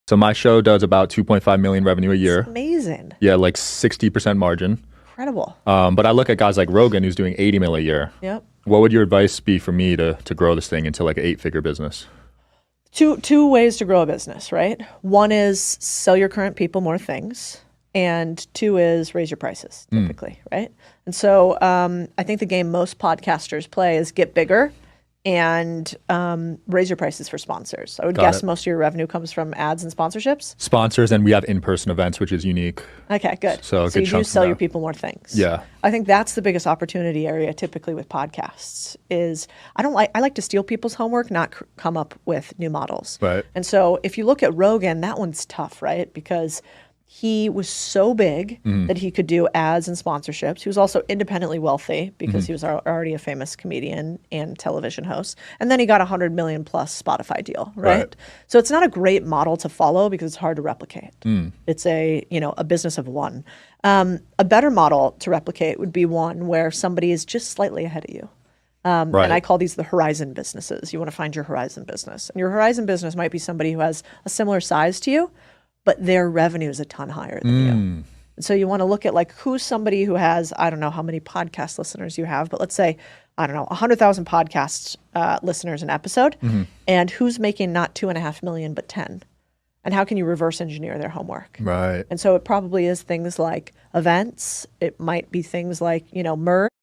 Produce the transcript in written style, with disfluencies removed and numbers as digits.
So my show does about 2.5 million revenue a year. That's amazing. Yeah, like 60% margin. Incredible. But I look at guys like Rogan who's doing 80 mil a year. Yep. What would your advice be for me to grow this thing into like an 8-figure business? Two ways to grow a business, right? One is sell your current people more things, and two is raise your prices, typically, right? And so I think the game most podcasters play is get bigger and raise your prices for sponsors. I would guess most of your revenue comes from ads and sponsorships. Sponsors, and we have in-person events, which is unique. Okay, good. So you do sell your people more things. Yeah. I think that's the biggest opportunity area typically with podcasts is I like to steal people's homework, not come up with new models. Right. And so if you look at Rogan, that one's tough, right? Because he was so big that he could do ads and sponsorships. He was also independently wealthy because he was already a famous comedian and television host. And then he got a 100 million plus Spotify deal, right? So it's not a great model to follow because it's hard to replicate. It's a business of one. A better model to replicate would be one where somebody is just slightly ahead of you. And I call these the horizon businesses. You want to find your horizon business. And your horizon business might be somebody who has a similar size to you, but their revenue is a ton higher than you. And so you want to look at like who's somebody who has, I don't know how many podcast listeners you have, but let's say, I don't know, 100,000 podcast listeners an episode, and who's making not 2.5 million, but 10. And how can you reverse engineer their homework? Right. And so it probably is things like events. It might be things like, merch.